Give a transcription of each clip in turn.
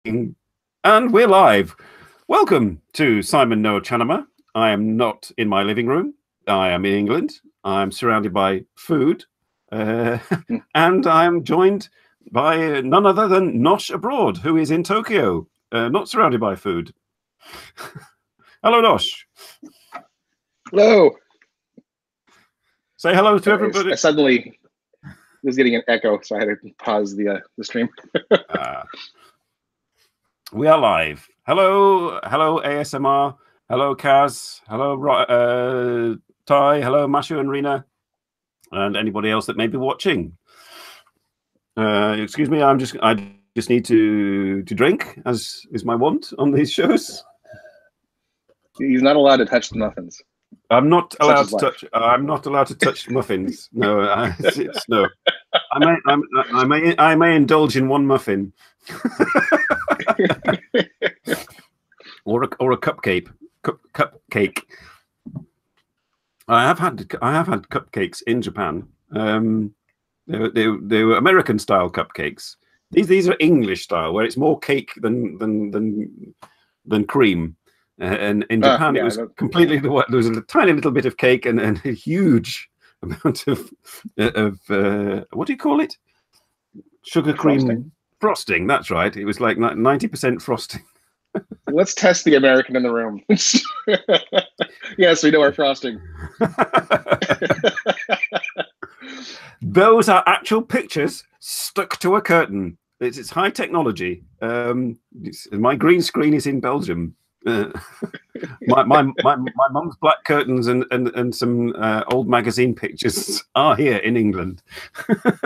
And we're live. Welcome to Simon no茶の間. I am not in my living room. I am in England. I'm surrounded by food. And I'm joined by none other than NoshingAbroad, who is in Tokyo, not surrounded by food. Hello, Nosh. Hello. Say hello to everybody. I suddenly was getting an echo, so I had to pause the stream. We are live. Hello, ASMR. Hello, Kaz. Hello, Ty. Hello, Mashu and Rena, and anybody else that may be watching. Excuse me. I just need to drink, as is my wont on these shows. He's not allowed to touch the muffins. I'm not allowed to touch. I'm not allowed to touch muffins. No, no. I may indulge in one muffin, or a cupcake. Cupcake. I have had cupcakes in Japan. They were American style cupcakes. These are English style, where it's more cake than cream. And in Japan, it was completely there was a tiny little bit of cake and a huge amount of what do you call it? Sugar cream frosting. That's right. It was like 90% frosting. Let's test the American in the room. Yes, we know our frosting. Those are actual pictures stuck to a curtain. It's high technology. My green screen is in Belgium. My mum's black curtains and some old magazine pictures are here in England.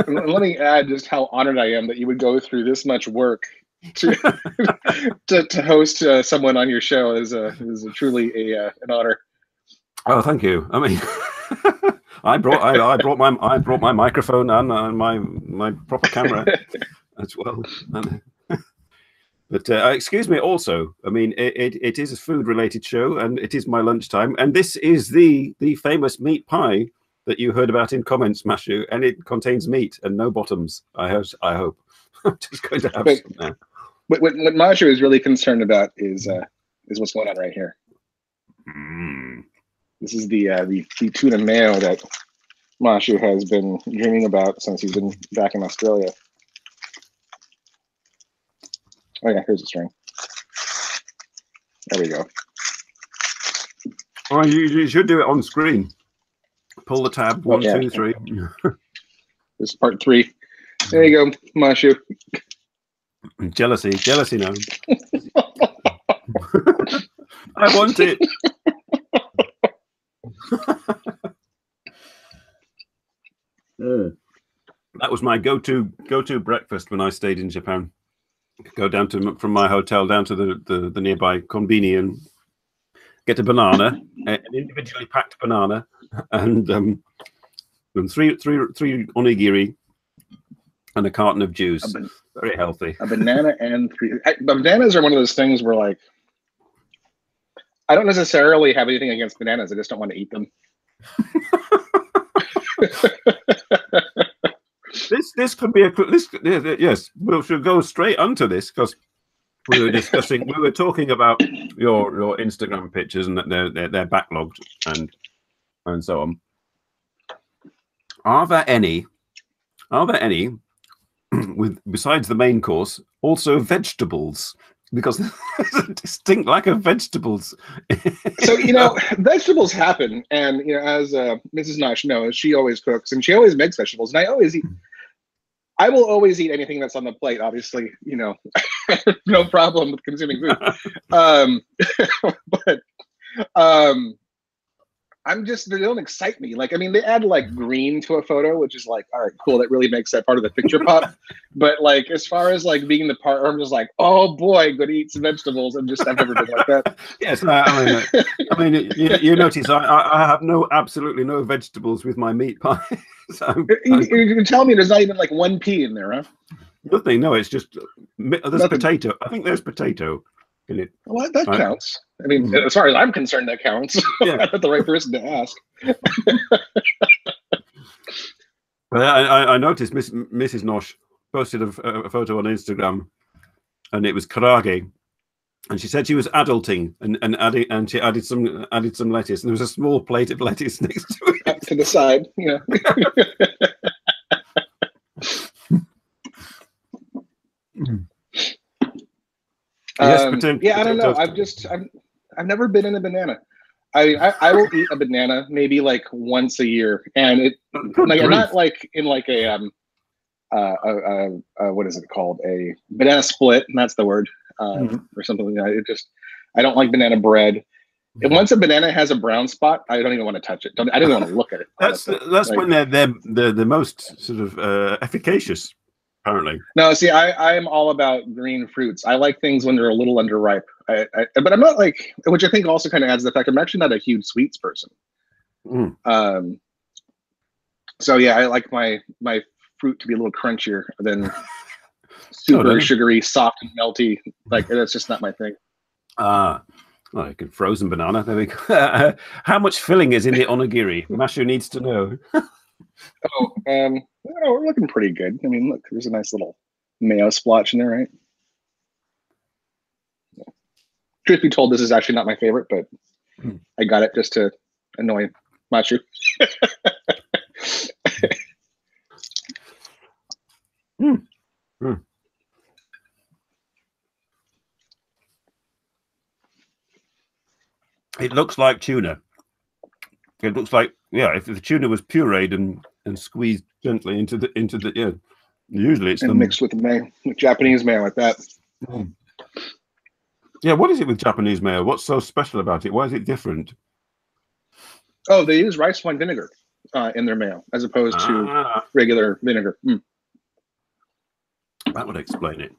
Let me add just how honored I am that you would go through this much work to host someone on your show. Is truly an honor. Oh, thank you. I mean, I brought my microphone and my proper camera as well. But excuse me, also, I mean, it is a food-related show, and it is my lunchtime, and this is the famous meat pie that you heard about in comments, Mashu, and it contains meat and no bottoms. I hope. I'm just going to have some now. What Mashu is really concerned about is what's going on right here. This is the tuna mayo that Mashu has been dreaming about since he's been back in Australia. Oh yeah, here's the string. There we go. Oh, you should do it on screen. Pull the tab. 1, 2, 3. This is part 3. There you go, Mashu. Jealousy now. I want it. That was my go-to breakfast when I stayed in Japan. Go down from my hotel down to the nearby konbini and get a banana, an individually packed banana, and 3 onigiri and a carton of juice. Very healthy. A banana and 3. Bananas are one of those things where, like, I don't necessarily have anything against bananas. I just don't want to eat them. This could be yes, we should go straight onto this, because we were talking about your Instagram pictures and that they're backlogged and so on. Are there any besides the main course also vegetables? Because there's a distinct lack of vegetables. So, vegetables happen, and as Mrs. Nosh knows, she always cooks and she always makes vegetables, and I will always eat anything that's on the plate. Obviously, no problem with consuming food. But they don't excite me. Like, I mean, they add like green to a photo, which is like, all right, cool. That really makes that part of the picture pop. But like, as far as like being the part, I'm just like, oh boy, go to eat some vegetables. I've never been like that. Yes, I mean, you notice I have absolutely no vegetables with my meat pie. So you can tell me there's not even like 1 pea in there, huh? Nothing. No, it's just there's potato. I think there's potato in it. Well, that counts. I mean, as far as I'm concerned, that counts. Yeah. I'm not the right person to ask. I noticed Mrs. Nosh posted a photo on Instagram and it was karage. And she said she was adulting and she added some lettuce, and there was a small plate of lettuce next to it. Up to the side, you know. Yeah, I don't know. I've never been in a banana. I will eat a banana maybe like once a year, and it like not like in like a what is it called, a banana split, and that's the word, or something like that. It just, I don't like banana bread. And once a banana has a brown spot, I don't even want to touch it. I don't even want to look at it. That's like, when they're the most sort of efficacious, apparently. No, see, I am all about green fruits. I like things when they're a little underripe. But I'm not like, which I think also kind of adds the fact I'm actually not a huge sweets person. So yeah, I like my fruit to be a little crunchier than super sugary, soft and melty. Like, that's just not my thing. Like a frozen banana. There we go. How much filling is in the onigiri? Mashu needs to know. We're looking pretty good. I mean, look, there's a nice little mayo splotch in there, right? Yeah. Truth be told, this is actually not my favorite, but I got it just to annoy Mashu. It looks like tuna. It looks like, yeah, if the tuna was pureed and squeezed gently into the yeah. Usually it's mixed with the mayo, with Japanese mayo like that. Yeah, what is it with Japanese mayo? What's so special about it? Why is it different? Oh, they use rice wine vinegar in their mayo as opposed to regular vinegar. That would explain it.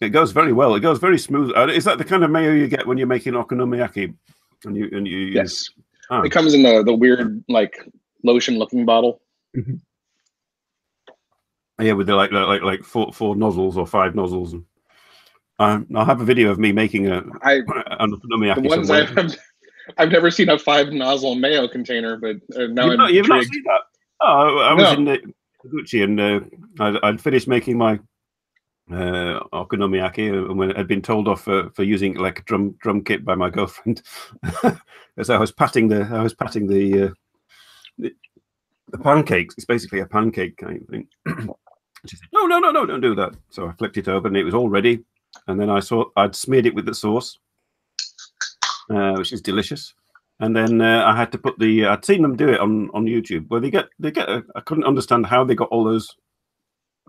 It goes very well. It goes very smooth. Is that the kind of mayo you get when you're making okonomiyaki? And you yes. It comes in the weird like lotion looking bottle. Yeah, with the like four nozzles or 5 nozzles. I'll have a video of me making an okonomiyaki. The ones I've never seen a 5 nozzle mayo container, but now you've not seen that. Oh, I was in Gucci and I'd finished making my okonomiyaki, and when I'd been told off for using like a drum kit by my girlfriend, as I was patting the pancakes. It's basically a pancake kind of thing. She said, "No, don't do that." So I flipped it open, and it was all ready. And then I'd smeared it with the sauce, which is delicious. And then I had to put I'd seen them do it on YouTube, where they get I couldn't understand how they got all those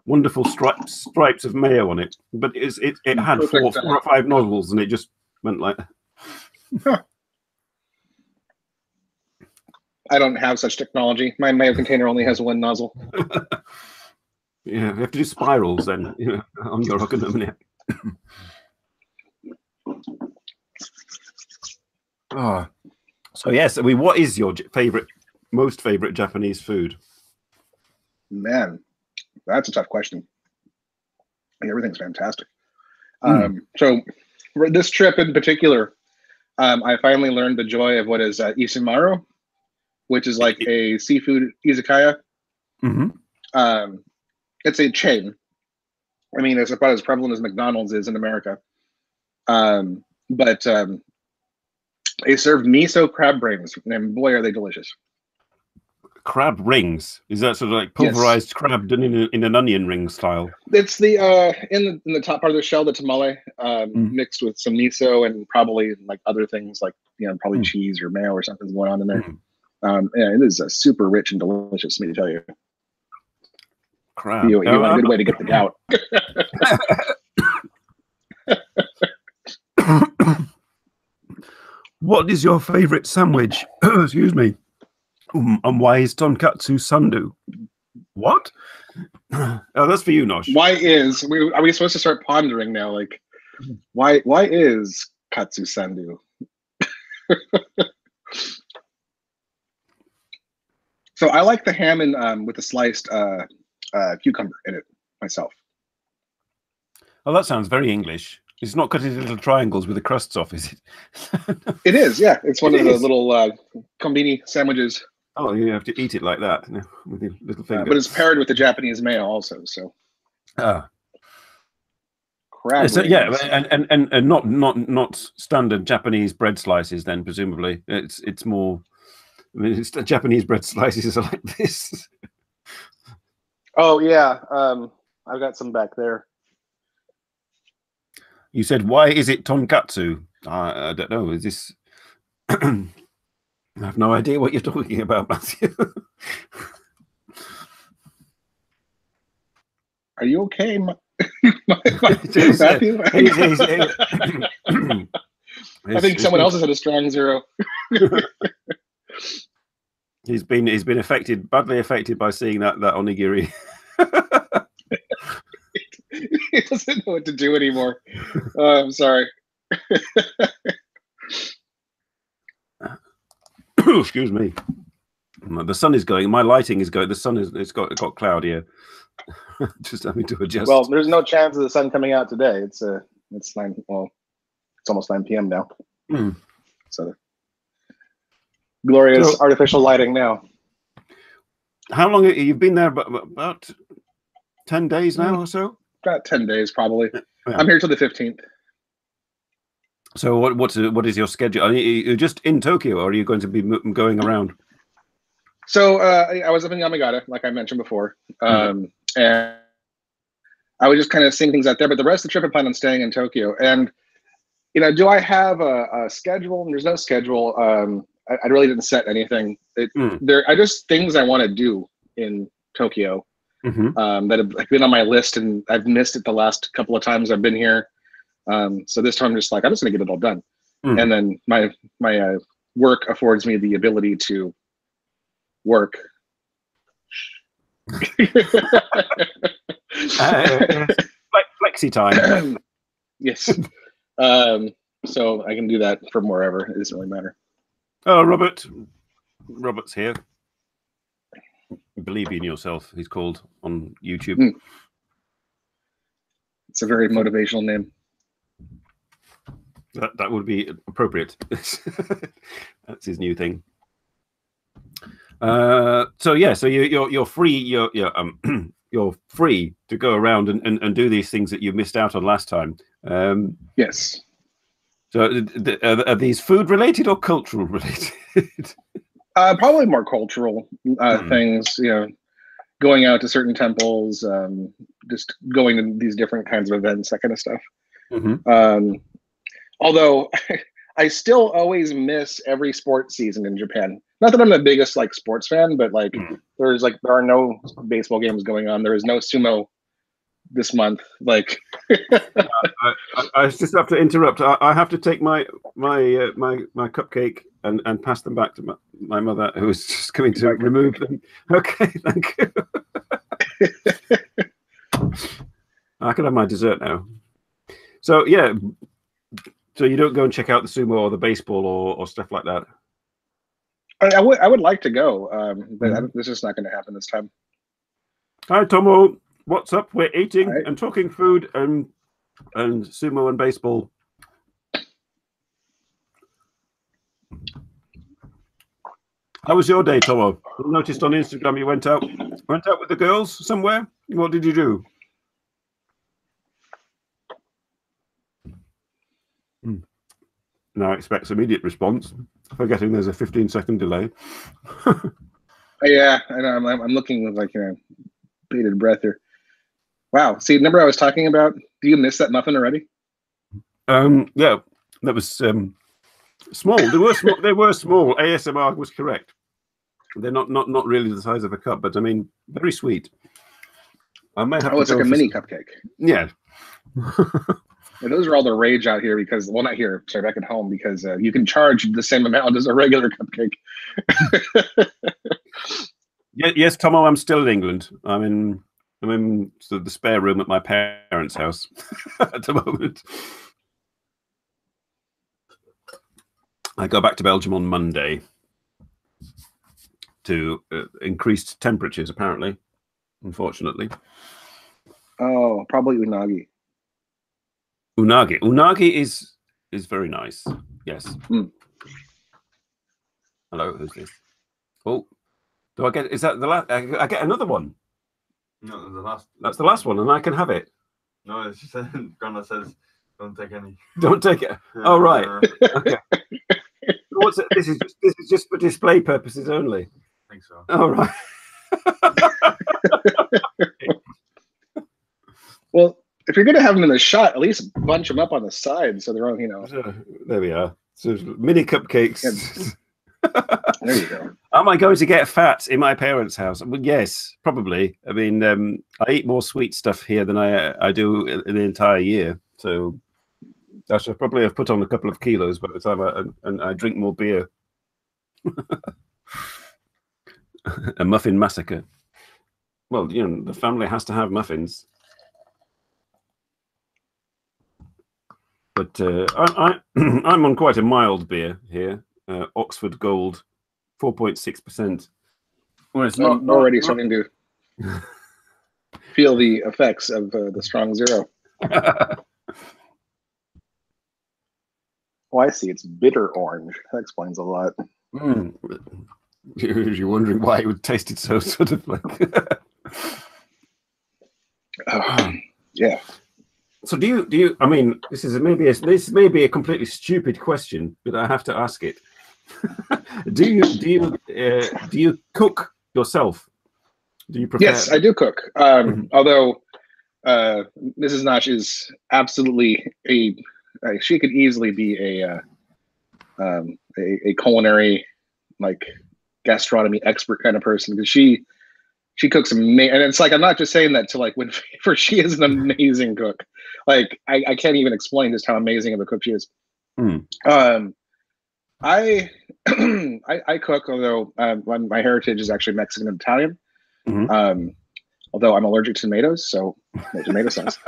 wonderful stripes of mayo on it, but it had four or 5 nozzles, and it just went like. I don't have such technology. My mayo container only has 1 nozzle. Yeah, you have to do spirals then, on your okonomiyaki. So yes, I mean, what is your most favorite Japanese food? Man, that's a tough question. Everything's fantastic. So for this trip in particular, I finally learned the joy of what is ishimaru, which is like a seafood izakaya. It's a chain. I mean, it's about as prevalent as McDonald's is in America. But they serve miso crab rings, and boy, are they delicious. Crab rings? Is that sort of like pulverized crab done in an onion ring style? It's the in the top part of the shell, the tamale, mixed with some miso and probably like other things like probably cheese or mayo or something's going on in there. Yeah, it is super rich and delicious. Let me tell you. Crab. You want a good way to get the gout. What is your favorite sandwich? Excuse me. And why is tonkatsu sandu? What? Oh, that's for you, Nosh. Why is are we supposed to start pondering now? Like, why is katsu sandu? So I like the ham and with the sliced cucumber in it myself. Oh, that sounds very English. It's not cut into little triangles with the crusts off, is it? It is, yeah. It's one of the little kombini sandwiches. Oh, you have to eat it like that with your little finger. But it's paired with the Japanese mayo also. So. crab So, rings. yeah, and not standard Japanese bread slices. Then presumably it's more. I mean, it's the Japanese bread slices are like this. Oh yeah, I've got some back there. You said, why is it tonkatsu? I don't know. Is this? I have no idea what you're talking about, Matthew. Are you okay, Matthew? I think someone else has had a strong 0. He's been badly affected by seeing that onigiri. He doesn't know what to do anymore. I'm sorry. Excuse me. The sun is going. My lighting is going. The sun is. It's got cloud here. Just having to adjust. Well, there's no chance of the sun coming out today. It's 9. Well, it's almost 9 p.m. now. So glorious artificial lighting now. How long have you been there? About 10 days now or so? About 10 days, probably. Yeah. I'm here till the 15th. So what is your schedule? Are you just in Tokyo, or are you going to be going around? So I was up in Yamagata, like I mentioned before, and I was just kind of seeing things out there. But the rest of the trip, I plan on staying in Tokyo. And do I have a schedule? There's no schedule. I really didn't set anything. There are just things I want to do in Tokyo that have been on my list, and I've missed it the last couple of times I've been here. So this time I'm just like, I'm just gonna get it all done. And then my work affords me the ability to work. Flexi time. Yes. So I can do that from wherever. It doesn't really matter. Oh, Robert's here. Believe in yourself, he's called on YouTube. It's a very motivational name. That would be appropriate. That's his new thing. So you're free. You're free to go around and do these things that you missed out on last time. Yes. So are these food related or cultural related? Probably more cultural things. Going out to certain temples, just going to these different kinds of events, that kind of stuff. Although I still always miss every sports season in Japan. Not that I'm the biggest sports fan, but there are no baseball games going on. There is no sumo this month. I just have to interrupt. I have to take my cupcake and pass them back to my mother, who is just going to remove them. Okay, thank you. I can have my dessert now. So yeah. So you don't go and check out the sumo or the baseball or stuff like that? I would like to go, but this is not going to happen this time. Hi, Tomo. What's up? We're eating and talking food and sumo and baseball. How was your day, Tomo? I noticed on Instagram you went out with the girls somewhere. What did you do? Now expects immediate response, forgetting there's a 15-second delay. Yeah, I know. I'm looking with bated breath here. Wow. See, remember I was talking about? Do you miss that muffin already? Yeah, that was small. They were small. They were small. ASMR was correct. They're not really the size of a cup, but I mean, very sweet. I may have. Oh, it's like a mini cupcake. Yeah. Yeah, those are all the rage out here because, well, not here, sorry, back at home, because you can charge the same amount as a regular cupcake. Yes, Tomo, I'm still in England. I'm in the spare room at my parents' house at the moment. I go back to Belgium on Monday to increased temperatures, apparently, unfortunately. Oh, probably unagi. Unagi is very nice. Yes. Hello, who's this? Oh, do I get? Is that the last? I get another one. No, the last. That's the last one, and I can have it. No, she said, Grandma says, don't take any. Don't take it. Oh, right. Okay. What's it? This is just for display purposes only. I think so. All right. Well, if you're gonna have them in the shot, at least bunch them up on the side so they're on, you know. So, there we are. So mini cupcakes. There you go. Am I going to get fat in my parents' house? Well, yes, probably. I mean, I eat more sweet stuff here than I do in the entire year. So I should probably have put on a couple of kilos by the time I drink more beer. A muffin massacre. Well, you know, the family has to have muffins. But I'm on quite a mild beer here. Oxford Gold, 4.6%. Well, it's not already starting to feel the effects of the strong zero. Oh, I see. It's bitter orange. That explains a lot. Mm. You're wondering why it would taste it so sort of like. Yeah. So do you? I mean, this may be a completely stupid question, but I have to ask it. do you cook yourself? Do you prepare? Yes, I do cook. Although Mrs. Nosh is absolutely she could easily be a culinary, like, gastronomy expert kind of person, because she cooks amazing. And it's like, I'm not just saying that to like win favor. She is an amazing cook. Like, I can't even explain just how amazing of a cook she is. I cook, although my heritage is actually Mexican and Italian. Although I'm allergic to tomatoes, so no tomato sauce.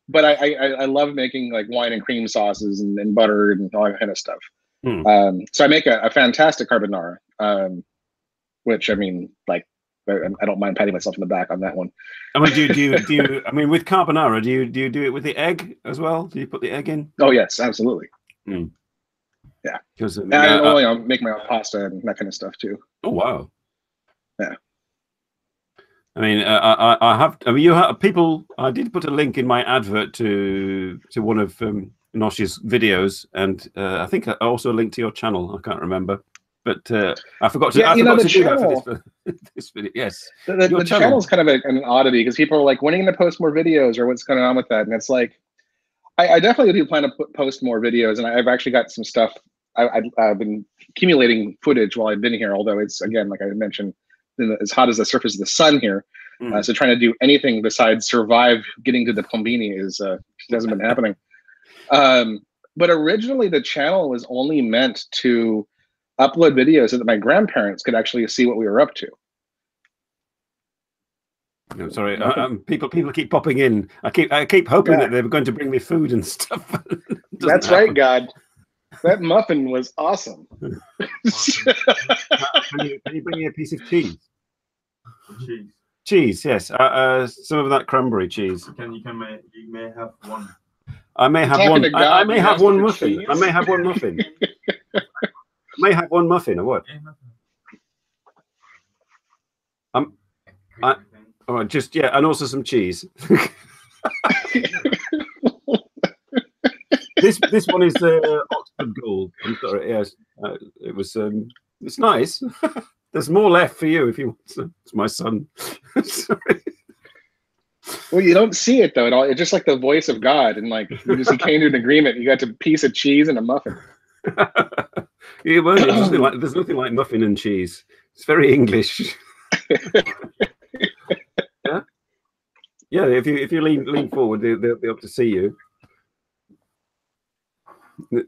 But I love making like wine and cream sauces and butter and all that kind of stuff. So I make a fantastic carbonara, which, I mean, like, I don't mind patting myself in the back on that one. I mean, do you? I mean, with carbonara, do you do it with the egg as well? Do you put the egg in? Oh yes, absolutely. Yeah, because I make my own pasta and that kind of stuff too. Oh wow. Yeah. I mean, I have. I mean, you have people. I did put a link in my advert to one of Nosh's videos, and I think I also linked to your channel. I can't remember, but I forgot to. I forgot to do that for this video. Yes, the channel is kind of an oddity, because people are like, "When are you going to post more videos?" or "What's going on with that?" And it's like, I definitely do plan to post more videos, and I've actually got some stuff. I've been accumulating footage while I've been here, although it's, again, like I mentioned, as hot as the surface of the sun here. So trying to do anything besides survive getting to the Plombini hasn't been happening. But originally the channel was only meant to upload videos so that my grandparents could actually see what we were up to. No, sorry, people keep popping in. I keep hoping that they're going to bring me food and stuff. That's happen. Right, God. That muffin was awesome. Can you bring me a piece of cheese? Cheese, yes. Some of that cranberry cheese. You may have one. I may have one. I may have one muffin. Cheese? I may have one muffin. I may have one muffin, or what? Oh, just, yeah, and also some cheese. This one is Oxford Gold. I'm sorry. Yes, it was. It's nice. There's more left for you if you want some. It's my son. Sorry. Well, you don't see it though at all. It's just like the voice of God, and like he came to an agreement. You got a piece of cheese and a muffin. Yeah, well, there's nothing like muffin and cheese. It's very English. Yeah. If you lean forward, they'll be able to see you.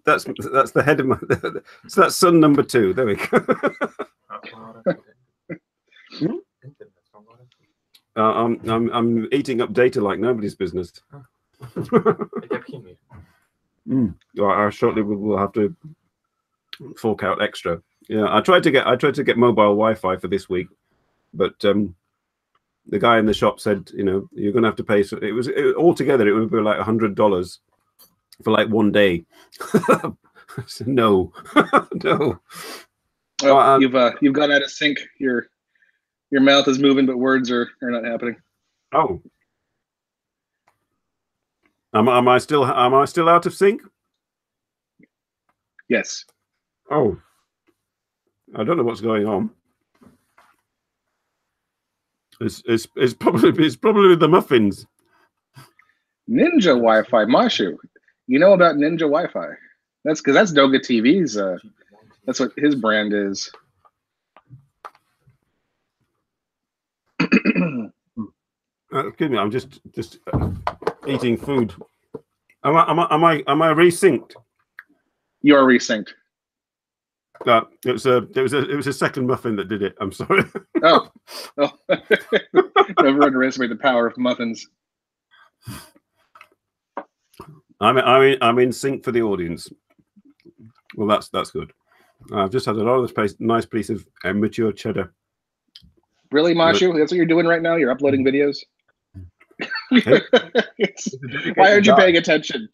That's the head of my. So that's son number 2. There we go. I'm eating up data like nobody's business. I shortly will have to fork out extra. Yeah, I tried to get mobile Wi-Fi for this week, but the guy in the shop said, you're going to have to pay. So altogether it would be like $100 for like 1 day. Said, no, no. Well, you've gone out of sync. Your Your mouth is moving, but words are not happening. Oh. Am I still out of sync? Yes. Oh. I don't know what's going on. It's probably the muffins. Ninja Wi-Fi, Mashu. You know about Ninja Wi-Fi? That's because that's Doga TV's. That's what his brand is. Excuse me, I'm just eating food. Am I resynced? You're resynced. It was a second muffin that did it. I'm sorry. Oh. Never underestimate the power of muffins. I'm in sync for the audience. Well, that's good. I've just had a lot of this nice piece of mature cheddar. Really, Mashu? That's what you're doing right now? You're uploading videos? Why aren't you paying attention?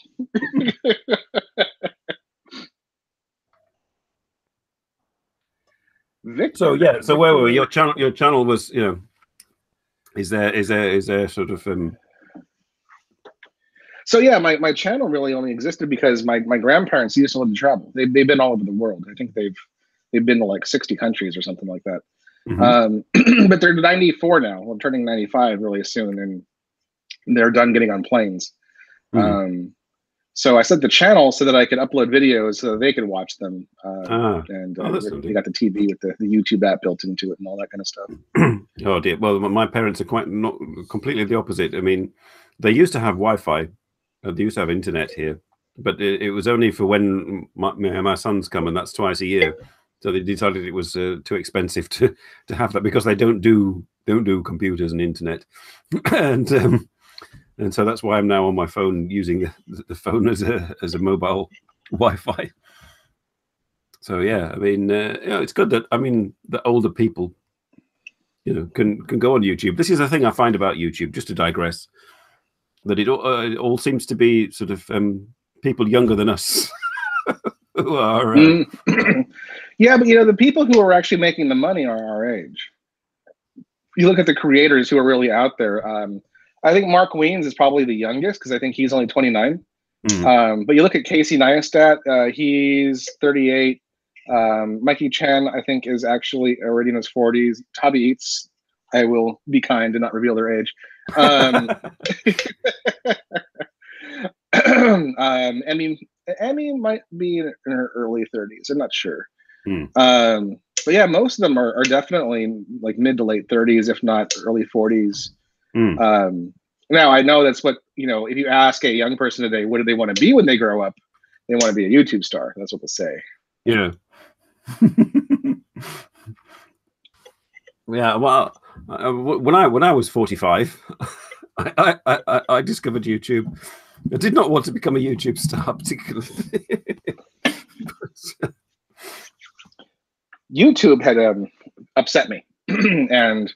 Victor. So yeah, so where were we? Your channel was, you know, is there sort of So yeah, my channel really only existed because my grandparents used to live to travel. They've been all over the world. I think they've been to like 60 countries or something like that. Mm-hmm. But they're 94 now. Well, turning 95 really soon, and they're done getting on planes. Mm-hmm. So I set the channel so that I could upload videos so that they could watch them. We got the TV with the YouTube app built into it and all that kind of stuff. Oh dear. Well, my parents are not completely the opposite. I mean, they used to have Wi-Fi. They used to have internet here, but it was only for when my sons come, and that's twice a year. So they decided it was too expensive to have that because they don't do computers and internet, and so that's why I'm now on my phone using the phone as a mobile Wi-Fi. So yeah, I mean, it's good that the older people, can go on YouTube. This is the thing I find about YouTube. Just to digress, that it all seems to be sort of people younger than us who are. Yeah, but the people who are actually making the money are our age. You look at the creators who are really out there. I think Mark Wiens is probably the youngest because I think he's only 29. But you look at Casey Neistat, he's 38. Mikey Chen, I think, is actually already in his 40s. Tabi Eats, I will be kind and not reveal their age. Emmy might be in her early 30s. I'm not sure. But yeah, most of them are definitely like mid to late 30s, if not early 40s. Now I know that's what, if you ask a young person today, what do they want to be when they grow up? They want to be a YouTube star. That's what they'll say. Yeah. Yeah. Well, when I was 45, I discovered YouTube. I did not want to become a YouTube star particularly. YouTube had upset me, and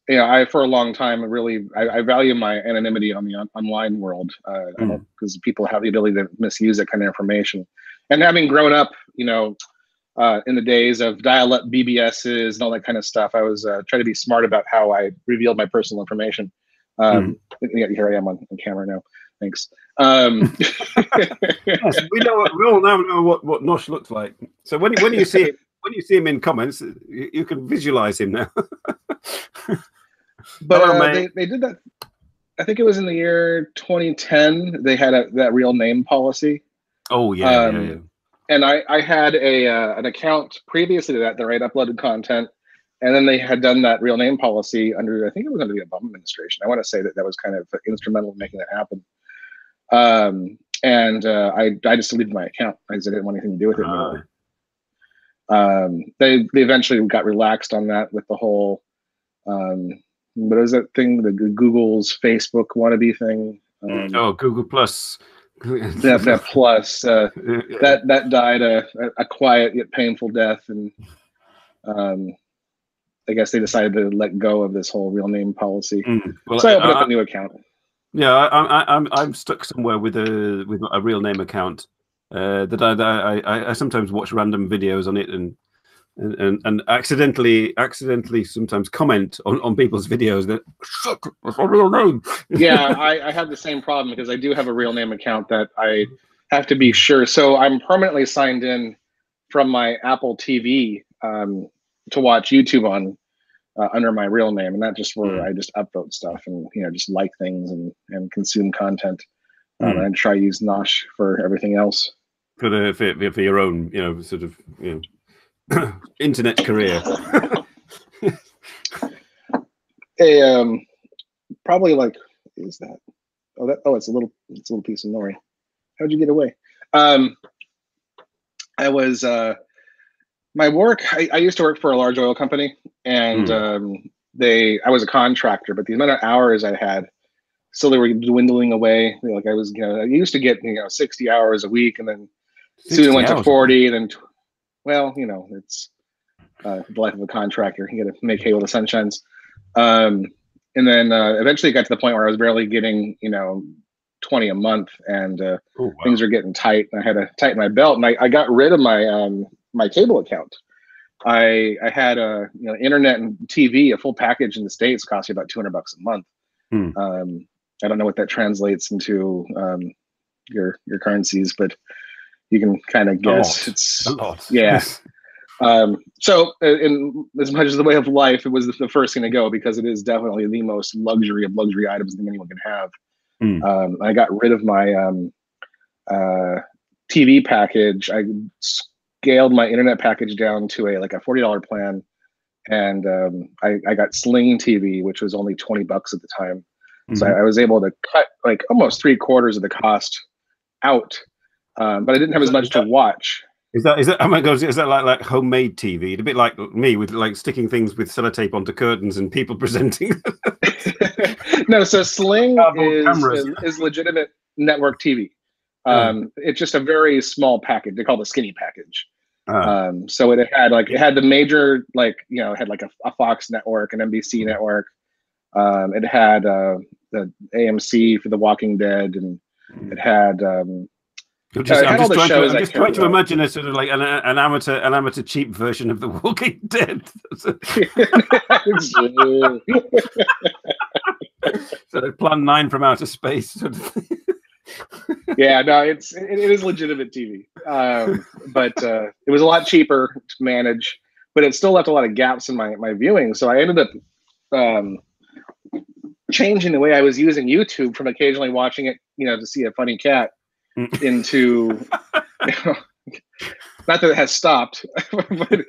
I for a long time really I value my anonymity on the online world because people have the ability to misuse that kind of information. And having grown up, in the days of dial-up BBSs and all that kind of stuff, I was trying to be smart about how I revealed my personal information. Here I am on camera now. Thanks. Yes, we all now know what Nosh looks like. So when you see it. When you see him in comments, you can visualize him now. But they did that. I think it was in the year 2010. They had that real name policy. Oh yeah. And I had an account previously to that I had uploaded content, and then they had done that real name policy under, I think it was under the Obama administration. I want to say that was kind of instrumental in making that happen. I just deleted my account because I didn't want anything to do with it anymore. They eventually got relaxed on that with the whole what is that thing, the Google's Facebook wannabe thing, Google Plus. that plus that died a quiet yet painful death, and I guess they decided to let go of this whole real name policy. Well, so I opened up a new account. Yeah, I'm stuck somewhere with a real name account that I sometimes watch random videos on it, and and accidentally sometimes comment on people's videos that suck, that's my real name. Yeah, I have the same problem because I do have a real name account that I have to be sure. So I'm permanently signed in from my Apple TV to watch YouTube on under my real name, and that's just where I just upvote stuff and just like things and consume content. And try to use Nosh for everything else. For your own, sort of, internet career. Probably like, what is that? It's a little piece of nori. How'd you get away? I was my work. I used to work for a large oil company, and I was a contractor, but the amount of hours I had slowly were dwindling away. Like I was, I used to get 60 hours a week, and then soon it went to 40, and then it's the life of a contractor. You got to make hay while the sun shines. And then eventually it got to the point where I was barely getting 20 a month, and things were getting tight, and I had to tighten my belt, and I got rid of my my cable account. I had internet and TV, a full package in the States, cost you about $200 a month. I don't know what that translates into your currencies, but you can kind of guess. It's a lot. Yeah. So in as much as the way of life, it was the first thing to go because it is definitely the most luxury of luxury items that anyone can have. I got rid of my TV package. I scaled my internet package down to a $40 plan, and I got Sling TV, which was only $20 at the time. So I was able to cut almost 3/4 of the cost out, but I didn't have as much to watch. Is that? Oh my God! Is that like homemade TV? A bit like me with sticking things with sellotape onto curtains and people presenting. No, so Sling is legitimate network TV. It's just a very small package. They call it a skinny package. So it had the major it had a Fox network, an NBC network. It had the AMC for The Walking Dead, and it had I'm just trying to imagine a sort of like an amateur cheap version of The Walking Dead. Sort of Plan 9 from outer space. Sort of. Yeah, no, it is legitimate TV, but it was a lot cheaper to manage, but it still left a lot of gaps in my viewing. So I ended up changing the way I was using YouTube from occasionally watching it, to see a funny cat, into not that it has stopped, but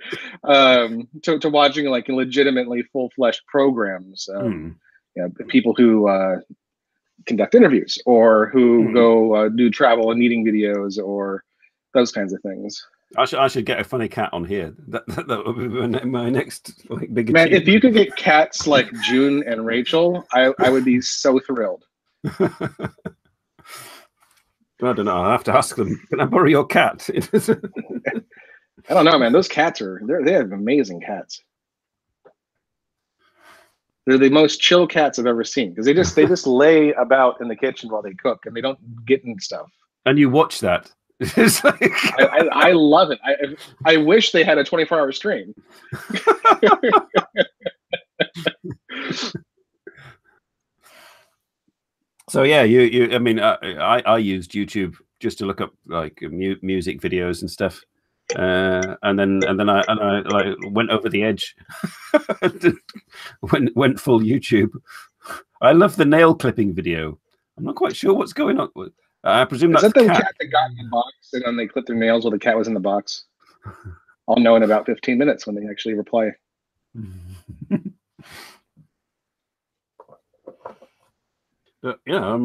to watching legitimately full-fledged programs. People who conduct interviews or who go do travel and eating videos or those kinds of things. I should get a funny cat on here. That would be my next big Man, achievement. if you could get cats like June and Rachel, I would be so thrilled. I don't know. I'll have to ask them. Can I borrow your cat? I don't know, man. Those cats they have amazing cats. They're the most chill cats I've ever seen because they just lay about in the kitchen while they cook and they don't get in stuff. And you watch that. It's like... I love it. I wish they had a 24-hour stream. So yeah, I mean, I used YouTube just to look up music videos and stuff, and then I went over the edge, went full YouTube. I love the nail clipping video. I'm not quite sure what's going on. I presume that's the cat that got in the box and then they clipped their nails while the cat was in the box. I'll know in about 15 minutes when they actually reply. Yeah,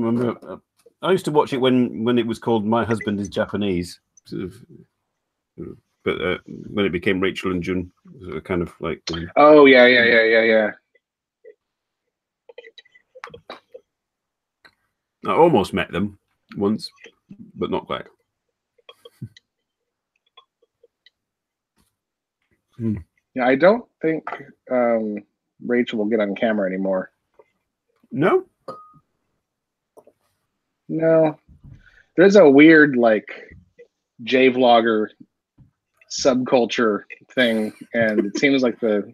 I used to watch it when it was called My Husband is Japanese, sort of, but when it became Rachel and June, it was kind of like. Oh yeah. I almost met them once, but not quite. Yeah, I don't think Rachel will get on camera anymore. No. No, there's a weird J vlogger subculture thing, and it seems like the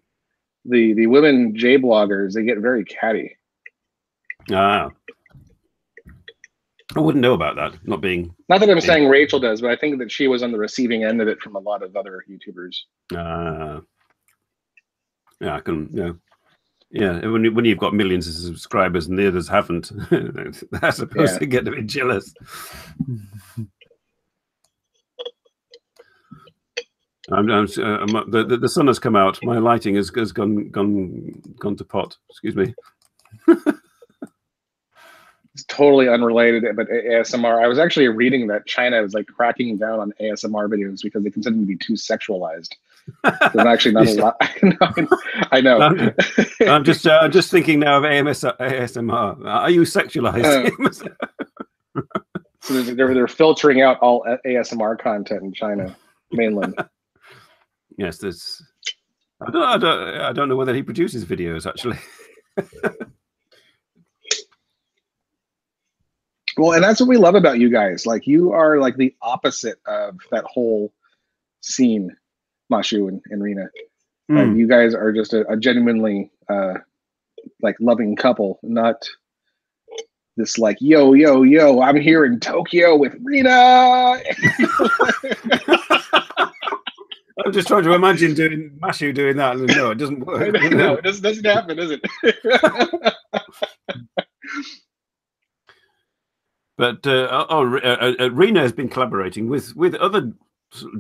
women J bloggers, they get very catty. Ah, I wouldn't know about that. Not that I'm saying Rachel does, but I think that she was on the receiving end of it from a lot of other YouTubers. Yeah, I can. Yeah. When you've got millions of subscribers and the others haven't, they're supposed to get a bit jealous. The sun has come out. My lighting has gone to pot. Excuse me. It's totally unrelated, but ASMR. I was actually reading that China is like cracking down on ASMR videos because they consider them to be too sexualized. There's actually not a lot. I know. I'm just thinking now of ASMR. Are you sexualized? So they're filtering out all ASMR content in China mainland. Yes, there's. I don't know whether he produces videos actually. Well, and that's what we love about you guys. Like, you are like the opposite of that whole scene, Mashu and Rena. Like, you guys are just a genuinely like loving couple, not this like yo, I'm here in Tokyo with Rena. I'm just trying to imagine Mashu doing that, and no, it doesn't work. No, it doesn't happen, does it? But Rena has been collaborating with other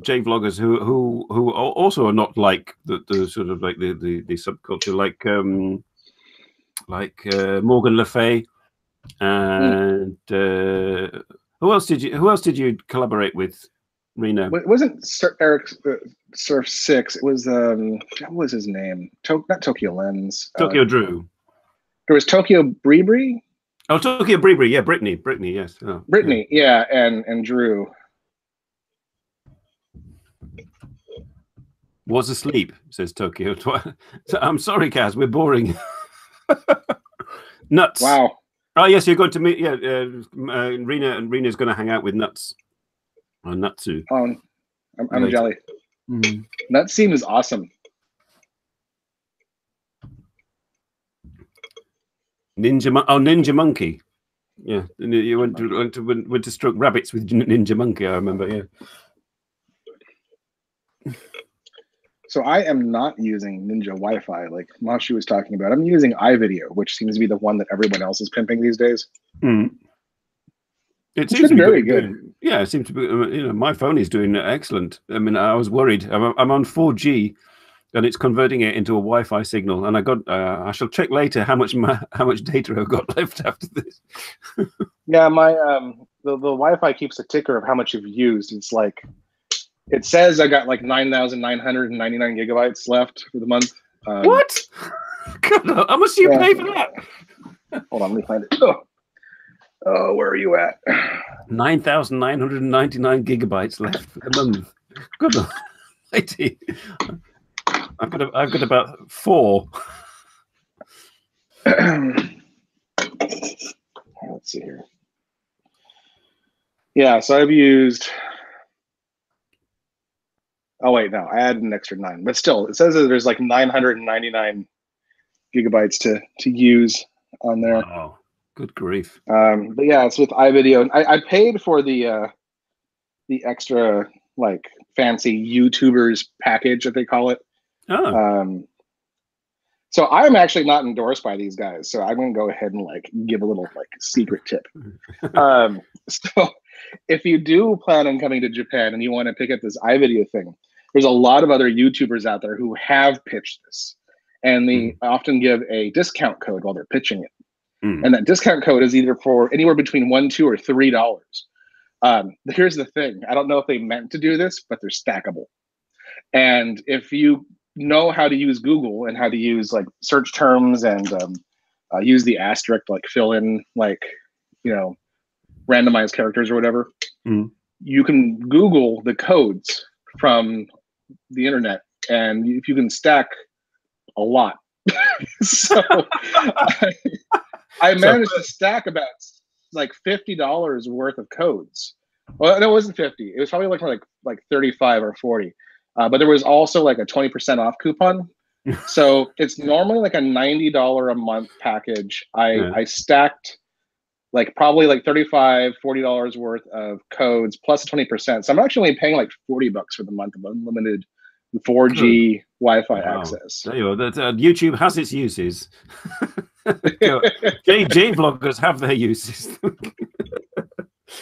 J vloggers who also are not like the sort of like the subculture, like Morgan Le Fay, and who else did you collaborate with, Rena? It wasn't Eric Surf 6. It was what was his name? Not Tokyo Lens. Tokyo Drew. There was Tokyo Bree. Oh, Tokyo Bree, yeah, Brittany, yes. Oh, Brittany, yeah, and Drew. Was asleep, says Tokyo. I'm sorry, Kaz, we're boring. Nuts. Wow. Oh, yes, you're going to meet, Rena, and Rena's going to hang out with Nuts. Or Natsu. I'm jelly. That scene is awesome. Ninja Monkey. Yeah, you went to stroke rabbits with Ninja Monkey. I remember. Yeah. So I am not using Ninja Wi-Fi like Mashu was talking about. I'm using iVideo, which seems to be the one that everyone else is pimping these days. It seems to be very good. Yeah, it seems to be. My phone is doing excellent. I mean, I was worried. I'm on 4G. And it's converting it into a Wi-Fi signal, and I shall check later how much data I've got left after this. Yeah, my the Wi-Fi keeps a ticker of how much you've used. It's like, it says I got like 9,999 gigabytes left for the month. What? God, how much do you pay for that? Hold on, let me find it. Oh, where are you at? 9,999 gigabytes left for the month. Good almighty. I've got about 4. Let's see here. Yeah, so I've used. Oh wait, no, I added an extra 9, but still, it says that there's like 999 gigabytes to use on there. Oh, good grief! But yeah, it's with iVideo. I paid for the extra like fancy YouTubers package that they call it. Oh. So I'm actually not endorsed by these guys, so I'm gonna go ahead and like give a little like secret tip. So if you do plan on coming to Japan and you want to pick up this iVideo thing, there's a lot of other YouTubers out there who have pitched this, and they often give a discount code while they're pitching it. And that discount code is either for anywhere between $1, $2, or $3. Here's the thing: I don't know if they meant to do this, but they're stackable. And if you know how to use Google and how to use like search terms and use the asterisk, like fill in like, randomized characters or whatever, you can Google the codes from the internet, and if you can stack a lot. So I managed to stack about like $50 worth of codes. Well, no, it wasn't 50. It was probably like 35 or 40. but there was also like a 20% off coupon. So it's normally like a $90 a month package. I stacked like probably like $35-$40 worth of codes plus 20%. So I'm actually only paying like $40 for the month of unlimited 4G Wi-Fi access. There you are. YouTube has its uses. J vloggers have their uses.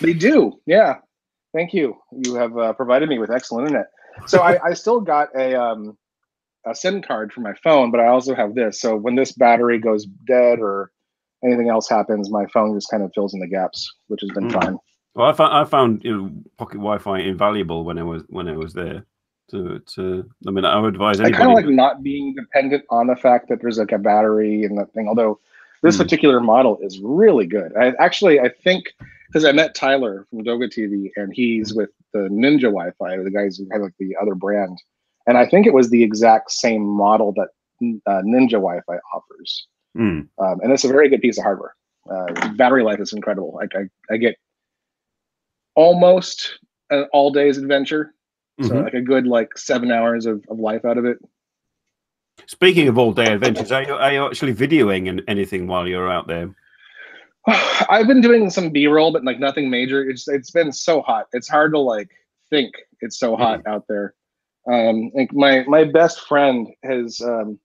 They do, yeah. Thank you. You have provided me with excellent internet. So I still got a SIM card for my phone, but I also have this. So when this battery goes dead or anything else happens, my phone just kind of fills in the gaps, which has been fine. Well, I found pocket Wi-Fi invaluable when I was there. I mean, I would advise anybody. I kind of like not being dependent on the fact that there's like a battery and that thing. Although this particular model is really good. I think because I met Tyler from Doga TV and he's with the Ninja Wi-Fi, the guys who have like the other brand, and I think it was the exact same model that Ninja Wi-Fi offers. And it's a very good piece of hardware. Battery life is incredible. I get almost an all day's adventure. So like a good like 7 hours of life out of it. Speaking of all day adventures, are you actually videoing anything while you're out there? I've been doing some B-roll, but like nothing major. It's been so hot. It's hard to like think. It's so hot out there. Like my best friend has. Is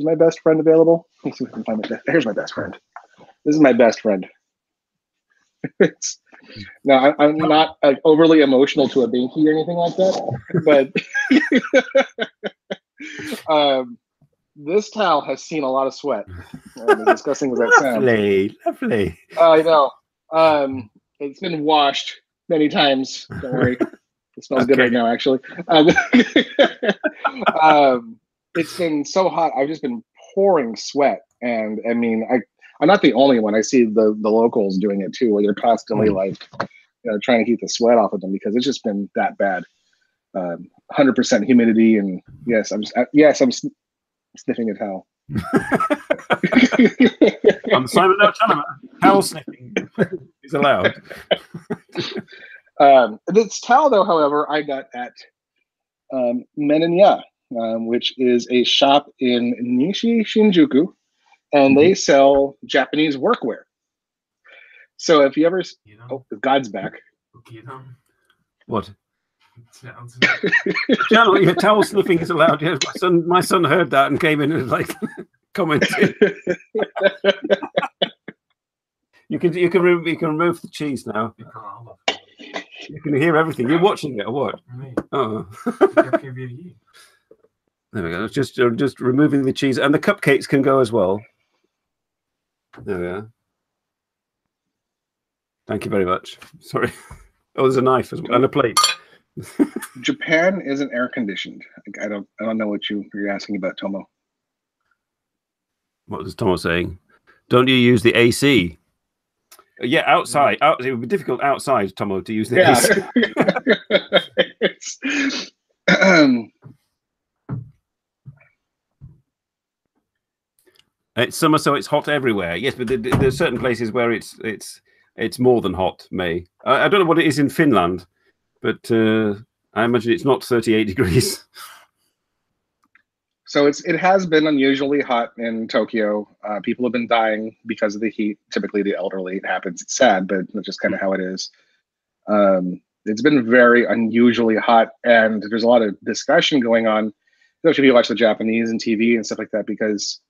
my best friend available? Let's see if I can find my. Here's my best friend. This is my best friend. Now I'm not overly emotional to a binky or anything like that, but this towel has seen a lot of sweat. As disgusting as that sounds. Lovely. I know. It's been washed many times. Don't worry. It smells good right now, actually. It's been so hot. I've just been pouring sweat, and I mean, I'm not the only one. I see the locals doing it too, where they're constantly like, trying to keep the sweat off of them because it's just been that bad. 100% humidity, and yes, I'm sniffing a towel. I'm Simon no茶の間. Towel sniffing is allowed. This towel, though, however, I got at Menenya, which is a shop in Nishi Shinjuku, and they sell Japanese workwear. So if you ever, God's back. What? Channel, your towel sniffing is allowed. Yes, my son heard that and came in and like commented. You can remove the cheese now. You can hear everything. You're watching it or what? Oh. There we go. Just removing the cheese, and the cupcakes can go as well. There we are. Thank you very much. Sorry. Oh, there's a knife as well, and a plate. Japan isn't air conditioned. I don't know what you're asking about, Tomo. What was Tomo saying? Don't you use the AC? Yeah, outside. It would be difficult outside, Tomo, to use the AC. It's summer, so it's hot everywhere. Yes, but there's certain places where it's more than hot. May I don't know what it is in Finland, but I imagine it's not 38 degrees. So it has been unusually hot in Tokyo. People have been dying because of the heat. Typically, the elderly. It happens. It's sad, but it's just kind of how it is. It's been very unusually hot, and there's a lot of discussion going on, especially if you watch the Japanese and TV and stuff like that, because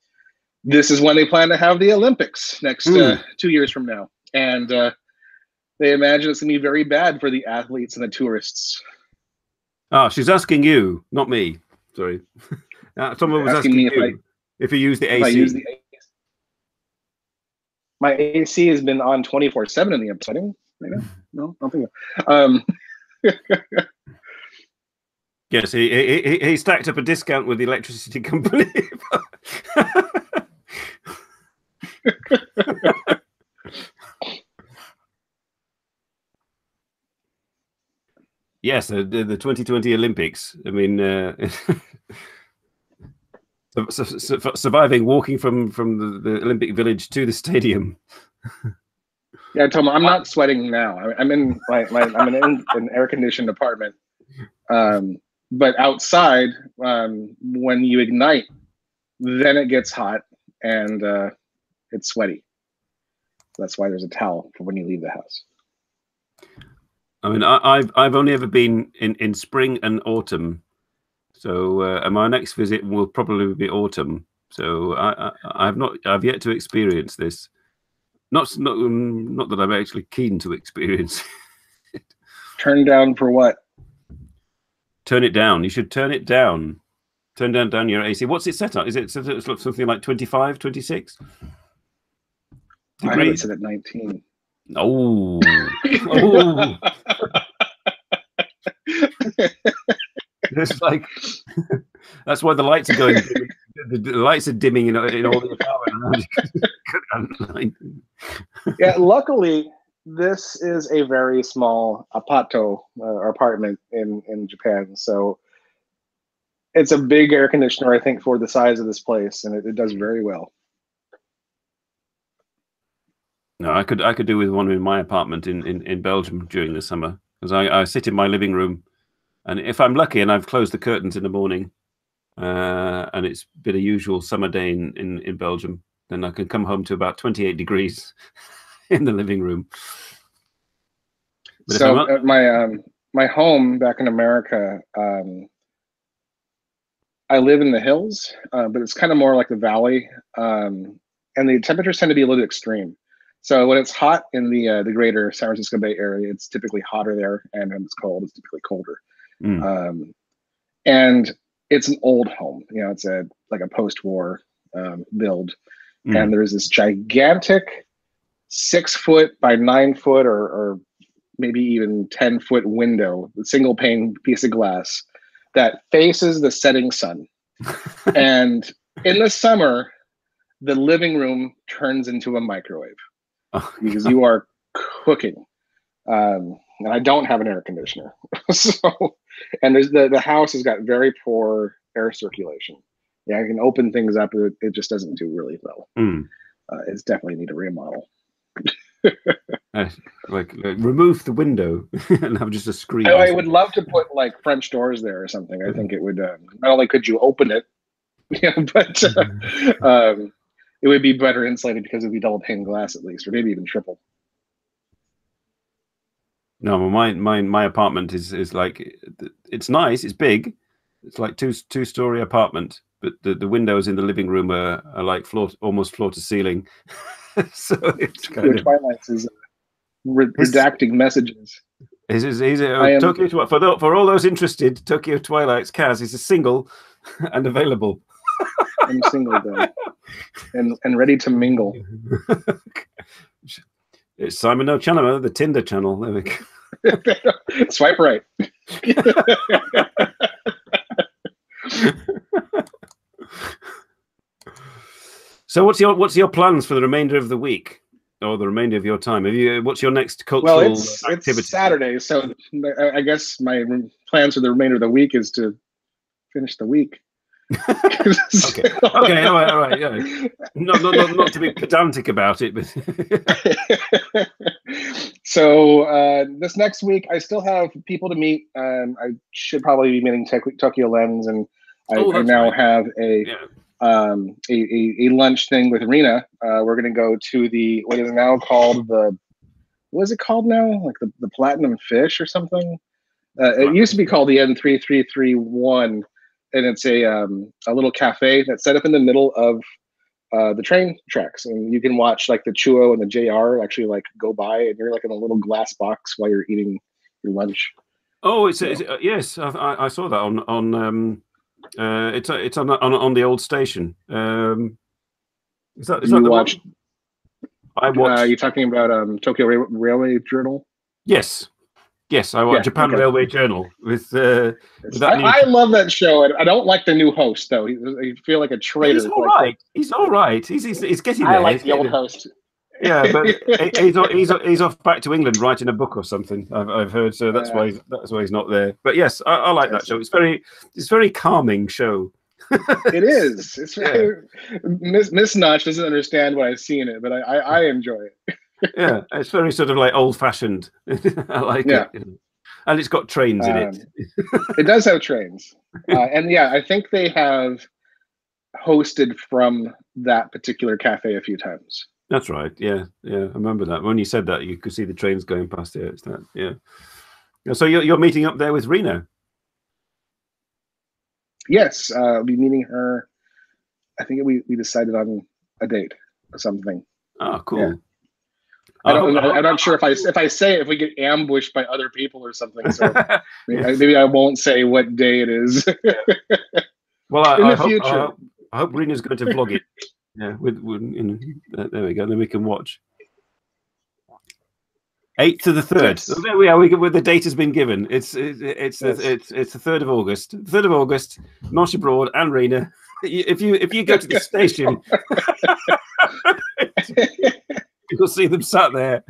this is when they plan to have the Olympics next 2 years from now, and they imagine it's going to be very bad for the athletes and the tourists. Oh, she's asking you, not me. Sorry. Someone was asking me if you use the AC. My AC has been on 24/7 in the upsetting right now. No, I don't think so. Yes, he stacked up a discount with the electricity company. Yes, the 2020 Olympics. I mean, surviving walking from the Olympic Village to the stadium. Yeah, Tom, I'm not sweating now. I'm in I'm in an air conditioned apartment. But outside, when you ignite, then it gets hot and it's sweaty. That's why there's a towel for when you leave the house. I mean, I've only ever been in spring and autumn, so and my next visit will probably be autumn. So I've yet to experience this. Not that I'm actually keen to experience it. Turn down for what? Turn it down. You should turn it down. Turn down your AC. What's it set at? Is it set at something like 25, 26? I have it set at 19. Oh. Oh. It's like that's why the lights are going. The lights are dimming in all the apartment. Yeah, luckily this is a very small apato apartment in Japan, so it's a big air conditioner, I think, for the size of this place, and it does very well. No, I could do with one in my apartment in Belgium during the summer, because I sit in my living room, and if I'm lucky and I've closed the curtains in the morning, and it's been a usual summer day in Belgium, then I can come home to about 28 degrees in the living room. But so my home back in America, I live in the hills, but it's kind of more like the valley, and the temperatures tend to be a little extreme. So when it's hot in the greater San Francisco Bay Area, it's typically hotter there, and when it's cold, it's typically colder. And it's an old home, you know, it's like a post-war build, and there's this gigantic 6-foot by 9-foot or maybe even 10-foot window, a single pane piece of glass that faces the setting sun. And in the summer, the living room turns into a microwave because you are cooking. And I don't have an air conditioner. So, and there's the house has got very poor air circulation. Yeah, I can open things up. It just doesn't do really well. It's definitely need a remodel. like remove the window and have just a screen. I would love to put like French doors there or something. I think it would, not only could you open it, you know, but it would be better insulated because it would be double pane glass at least, or maybe even triple. No, well, my apartment is like, it's nice, it's big, it's like two-story apartment, but the windows in the living room are like almost floor to ceiling. So it's kind of Twilight's is redacting messages. Tokyo for all those interested, Tokyo Twilight's Kaz is a single and available. I'm single though, and ready to mingle. It's Simon no茶の間, the Tinder channel. There we go. Swipe right. So what's your plans for the remainder of the week or the remainder of your time? What's your next cultural activity? It's Saturday, so I guess my plans for the remainder of the week is to finish the week. Okay, all right, yeah. Not to be pedantic about it, but so this next week I still have people to meet. I should probably be meeting Tokyo Lens, and I now have a lunch thing with Rena. We're gonna go to what is now called what is it called now? Like the Platinum Fish or something. It used to be called the N3331. And it's a little cafe that's set up in the middle of the train tracks, and you can watch like the Chuo and the JR actually like go by, and you're like in a little glass box while you're eating your lunch. Oh, yes, I saw that on it's on the old station. Is that the watched? I watched. You're talking about Tokyo Railway Journal? Yes, I watch Japan Railway Journal with that. I love that show. I don't like the new host though. I feel like a traitor. He's all right. He's all right. He's getting there. I like the old host. Yeah, but he's off back to England writing a book or something. I've heard. So that's why he's not there. But yes, I like that show. It's very calming show. It is. It's very, Miss Notch doesn't understand why I've seen it, but I enjoy it. Yeah, it's very sort of like old-fashioned. I like it. And it's got trains in it. It does have trains. And yeah, I think they have hosted from that particular cafe a few times. That's right. Yeah, yeah. I remember that. When you said that, you could see the trains going past here. It's that. Yeah. So you're meeting up there with Rena. Yes, I'll be meeting her. I think we decided on a date or something. Oh, cool. Yeah. I'm not sure if I say it, if we get ambushed by other people or something. So maybe I won't say what day it is. Well, in the future. I hope Rena's going to vlog it. Yeah, there we go. Then we can watch. 8th to the 3rd. Yes. So there we are. The date has been given. It's the 3rd of August. 3rd of August. Nosh and Rena. If you go to the station, you'll see them sat there.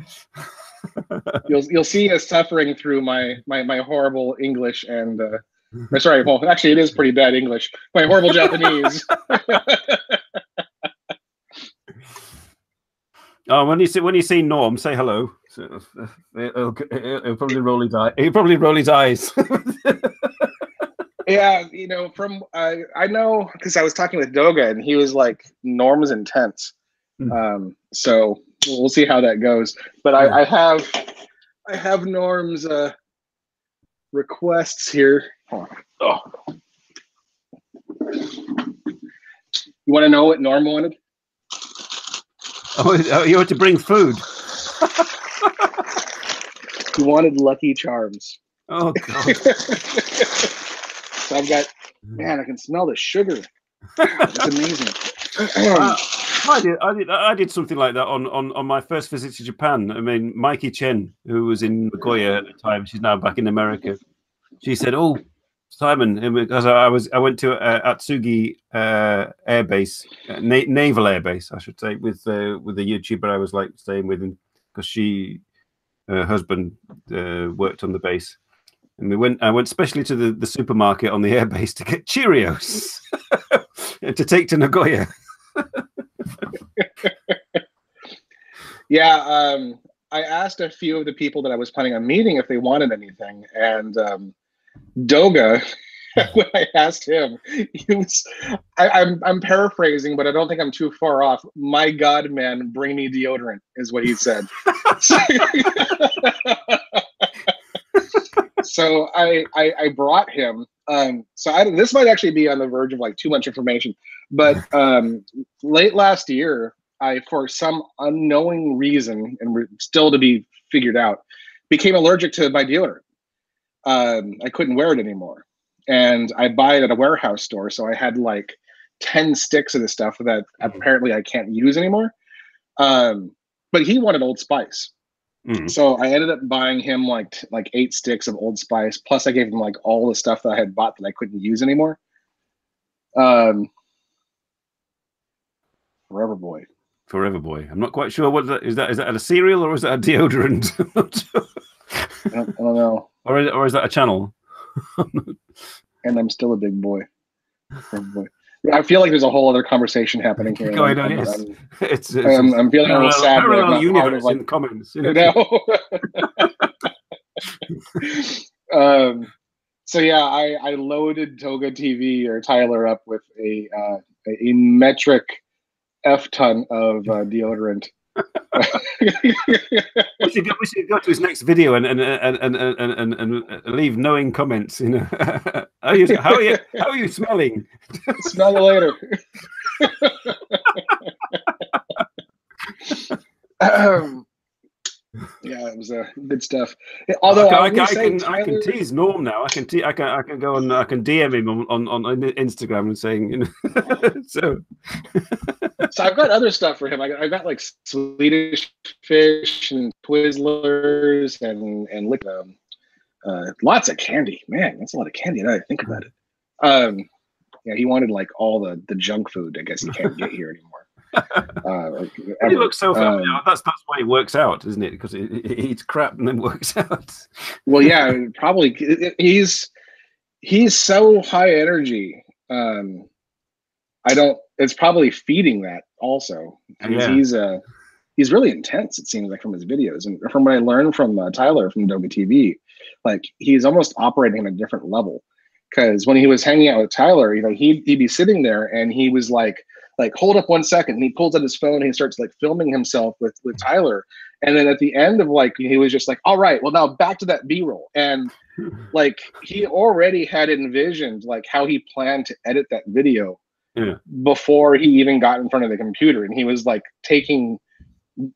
You'll see us suffering through my horrible English and sorry, well, actually it is pretty bad English. My horrible Japanese. Oh, when you see Norm, say hello. So, he'll probably roll his eye. He'll probably roll his eyes. Yeah, from I know because I was talking with Doga and he was like, Norm's intense. So we'll see how that goes. But I have Norm's requests here. Oh. You want to know what Norm wanted? Oh, you had to bring food. He wanted Lucky Charms. Oh God. So I've got, man, I can smell the sugar. It's amazing. I did something like that on my first visit to Japan. I mean, Mikey Chen, who was in Nagoya at the time, she's now back in America. She said, "Oh, Simon," because I went to Atsugi Air Base, Naval Air Base, I should say, with the YouTuber I was like staying with, because her husband worked on the base. And I went specially to the supermarket on the airbase to get Cheerios to take to Nagoya. Yeah, I asked a few of the people that I was planning on meeting if they wanted anything, and Doga, when I asked him, he was, I'm paraphrasing, but I don't think I'm too far off. My God, man, bring me deodorant, is what he said. So I brought him. This might actually be on the verge of like too much information, but late last year, I, for some unknowing reason, and still to be figured out, became allergic to my deodorant. I couldn't wear it anymore, and I buy it at a warehouse store. So I had like 10 sticks of this stuff that apparently I can't use anymore. But he wanted Old Spice. So I ended up buying him like 8 sticks of Old Spice. Plus I gave him like all the stuff that I had bought that I couldn't use anymore. Forever Boy. Forever Boy. I'm not quite sure what that is. Is that a cereal or is that a deodorant? I don't know. Or is that a channel? And I'm still a big boy. Forever Boy. I feel like there's a whole other conversation happening here. Going on, yes. I'm feeling a little sad. Parallel universe in the comments. You know? So yeah, I loaded Toga TV or Tyler up with a metric F ton of deodorant. we should go to his next video and leave knowing comments. You know, how are you smelling? Smell you later. Yeah, it was good stuff. Although I can tease Norm now. I can go and I can DM him on Instagram and saying, you know. So I've got other stuff for him. I got like Swedish fish and Twizzlers and like lots of candy. Man, that's a lot of candy now I think about it. Yeah, he wanted like all the junk food. I guess he can't get here anymore. He looks so that's why he works out, isn't it? Because he eats crap and then works out. Well, yeah, probably. He's so high energy. It's probably feeding that also. Yeah. He's he's really intense. It seems like from his videos, and from what I learned from Tyler from Adobe TV, like he's almost operating at a different level. Because when he was hanging out with Tyler, you know, he'd be sitting there and he was like hold up 1 second, and he pulls out his phone and he starts like filming himself with Tyler, and then at the end of like he was just like, all right, well now back to that B-roll, and like he already had envisioned like how he planned to edit that video before he even got in front of the computer, and he was like taking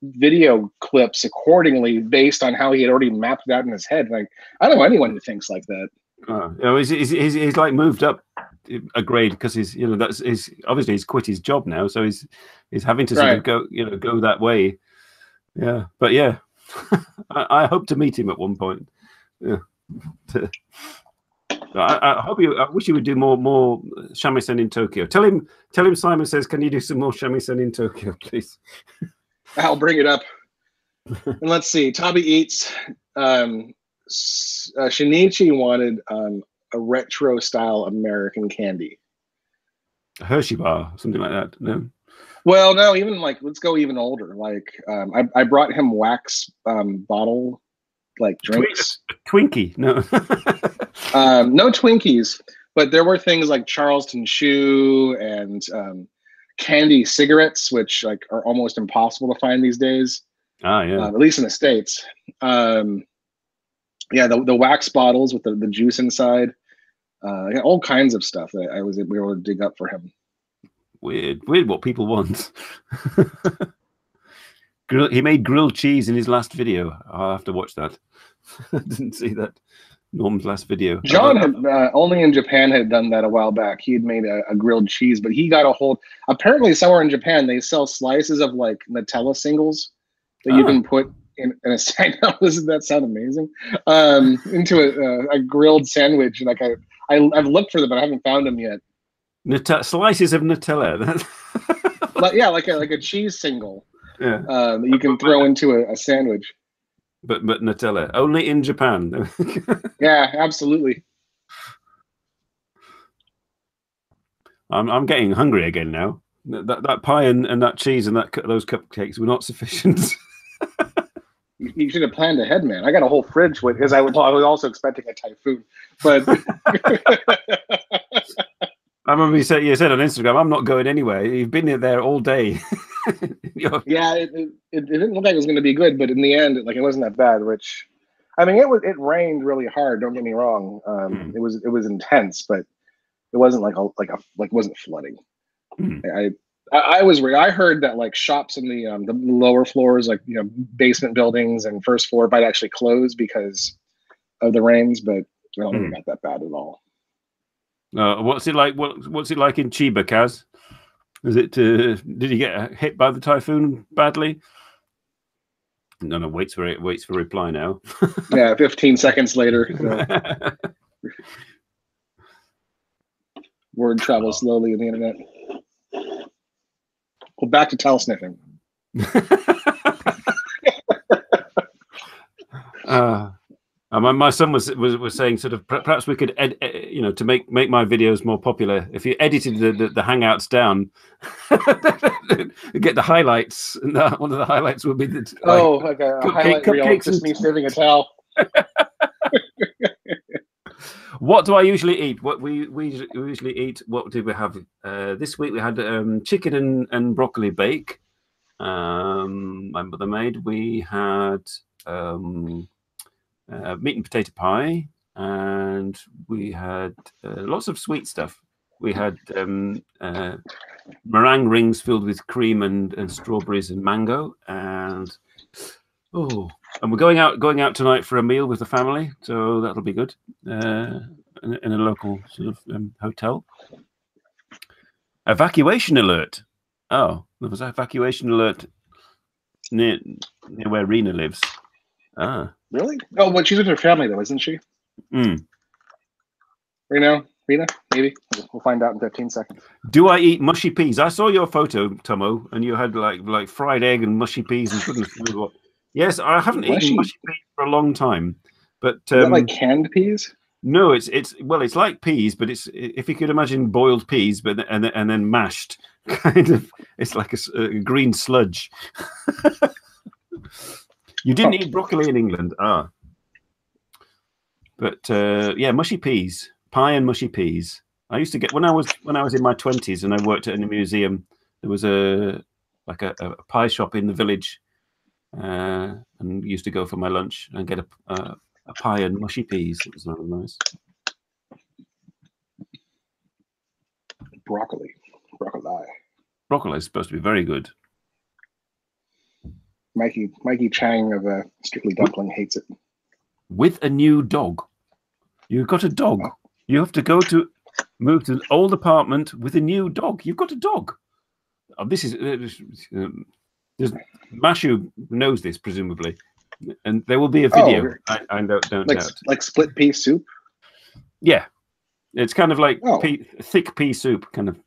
video clips accordingly based on how he had already mapped it out in his head. Like I don't know anyone who thinks like that. You know, he's like moved up a grade because he's, you know, that's obviously he's quit his job now, so he's having to sort of go, you know, go that way. Yeah, but yeah, I hope to meet him at one point. Yeah, I hope I wish you would do more shamisen in Tokyo. Tell him Simon says, can you do some more shamisen in Tokyo, please? I'll bring it up. And let's see, Tabi Eats. Shinichi wanted a retro style American candy, a Hershey bar, something like that. No, well, no, even like let's go even older. Like I brought him wax bottle like drinks. Twinkie, no, no Twinkies, but there were things like Charleston Chew and candy cigarettes, which like are almost impossible to find these days. Ah, yeah, at least in the States. Yeah, the wax bottles with the juice inside, all kinds of stuff that we were able to dig up for him. Weird what people want. He made grilled cheese in his last video. I'll have to watch that. I didn't see that. Norm's last video. John had only in Japan had done that a while back. He had made a grilled cheese, but he got a hold. Apparently, somewhere in Japan, they sell slices of like Nutella singles that you can put in a side. Doesn't that sound amazing? Into a grilled sandwich. Like I've looked for them, but I haven't found them yet. Slices of Nutella. Yeah, like a cheese single. Yeah, that you can throw into a sandwich. But Nutella only in Japan. Yeah, absolutely. I'm getting hungry again now. That pie and that cheese and those cupcakes were not sufficient. You should have planned ahead, man. I got a whole fridge with because I was also expecting a typhoon, but. I remember you said on Instagram, "I'm not going anywhere." You've been there all day. Yeah, it didn't look like it was going to be good, but in the end, it wasn't that bad. Which, I mean, it rained really hard. Don't get me wrong. It was intense, but it wasn't it wasn't flooding. I heard that like shops in the lower floors, like basement buildings and first floor, might actually close because of the rains, but I don't think it got that bad at all. What's it like? What's it like in Chiba, Kaz? Is it? Did you get hit by the typhoon badly? No. Waits for reply now. Yeah, 15 seconds later. Word travels slowly in the internet. Well, back to towel sniffing. My son was saying sort of perhaps we could to make my videos more popular, if you edited the hangouts down, get the highlights, and one of the highlights would be like a highlight reel, just me sniffing a towel. What do I usually eat? What we usually eat? What did we have this week? We had chicken and broccoli bake. My mother made. We had meat and potato pie, and we had lots of sweet stuff. We had meringue rings filled with cream and strawberries and mango, and we're going out tonight for a meal with the family, so that'll be good in a local sort of hotel. Evacuation alert! Oh, there was an evacuation alert near where Rena lives. Ah, really? Oh, well, she's with her family though, isn't she? Rena, maybe we'll find out in 15 seconds. Do I eat mushy peas? I saw your photo, Tomo, and you had like fried egg and mushy peas and goodness knows what. Yes, I haven't eaten mushy peas for a long time, but is that like canned peas? No, it's like peas, but it's if you could imagine boiled peas, but and then mashed, kind of. It's like a green sludge. You didn't eat broccoli in England, but yeah, mushy peas, pie and mushy peas. I used to get when I was in my 20s and I worked in a museum. There was a pie shop in the village, and used to go for my lunch and get a pie and mushy peas. It was really nice. Broccoli. Broccoli is supposed to be very good. Mikey Chang of Strictly Dumpling hates it. With a new dog. You've got a dog. You have to move to an old apartment with a new dog. You've got a dog. Oh, this is Mashu knows this presumably, and there will be a video. I don't doubt. Like split pea soup. Yeah, it's kind of like thick pea soup, kind of.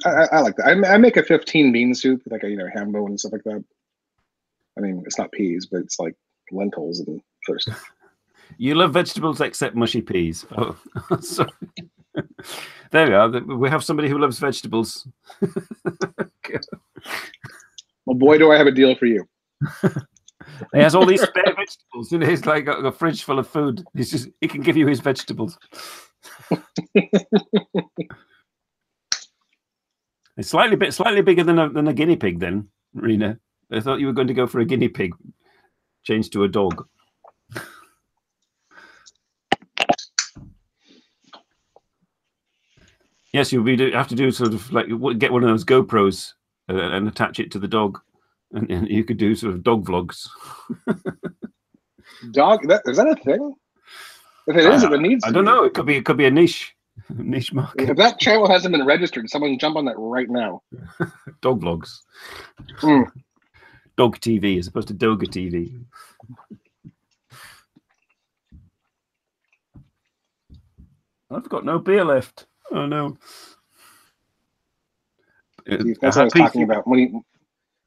I like that. I make a 15 bean soup with like a ham bone and stuff like that. I mean, it's not peas, but it's like lentils and other stuff. You love vegetables except mushy peas. Oh, sorry. There we are. We have somebody who loves vegetables. Well, boy, do I have a deal for you. He has all these spare vegetables. He's like got a fridge full of food. He can give you his vegetables. It's slightly bigger than a guinea pig. Then, Rena, I thought you were going to go for a guinea pig, changed to a dog. Yes, you have to do sort of like get one of those GoPros and attach it to the dog, and you could do sort of dog vlogs. Dog? Is that a thing? If it is, it needs. I don't know. It could be a niche market. If that channel hasn't been registered, someone jump on that right now. Dog vlogs. Dog TV as opposed to Doga TV. I've got no beer left. Oh no. That's what I was talking about. When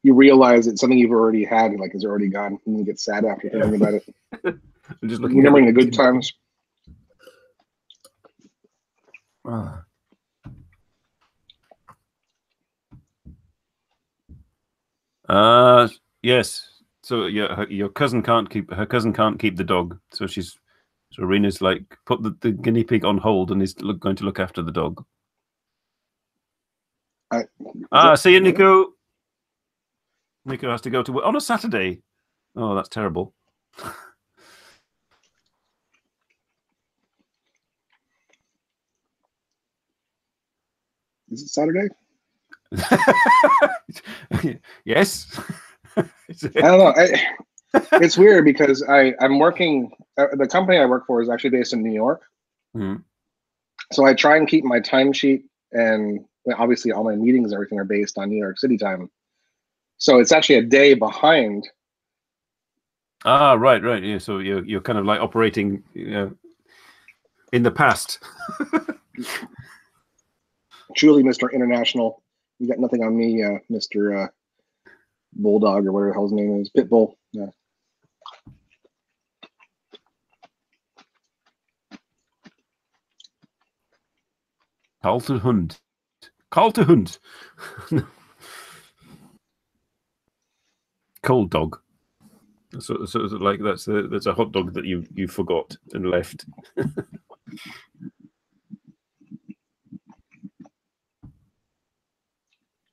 you realize it's something you've already had, like it's already gone, and you get sad after thinking about it. I'm just looking remembering the good times. Yes. So your cousin can't keep the dog. So Rena's like put the guinea pig on hold and is going to look after the dog. See you, Nico. Nico has to go to work on a Saturday. Oh, that's terrible. Is it Saturday? Yes. I don't know. It's weird because I'm working. The company I work for is actually based in New York. Mm-hmm. So I try and keep my timesheet, and obviously all my meetings and everything are based on New York City time. So it's actually a day behind. Right. Yeah. So you're kind of like operating, in the past. Truly, Mr. International. You got nothing on me, Mr. Bulldog or whatever the hell his name is. Pitbull. Yeah. Kalte Hund. Kalte Hund. Cold dog. So like that's a hot dog that you forgot and left.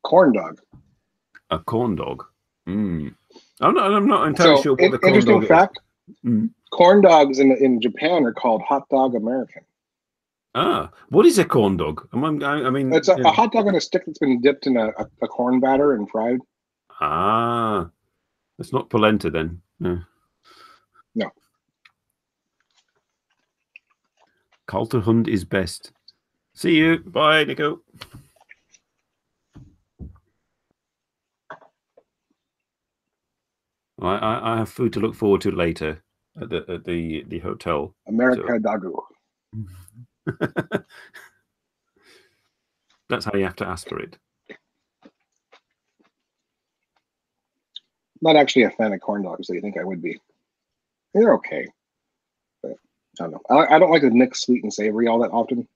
Corn dog. A corn dog. I'm not entirely sure what the corn interesting dog fact. is. Corn dogs in Japan are called hot dog American. What is a corn dog? I mean, it's a hot dog on a stick that's been dipped in a corn batter and fried. It's not polenta then. No. Kalte Hund is best. See you. Bye, Nico. I have food to look forward to later at the hotel. America Dagu. That's how you have to ask for it. Not actually a fan of corn dogs, so you think I would be. They're okay. But don't know. I don't like to mix sweet and savory all that often.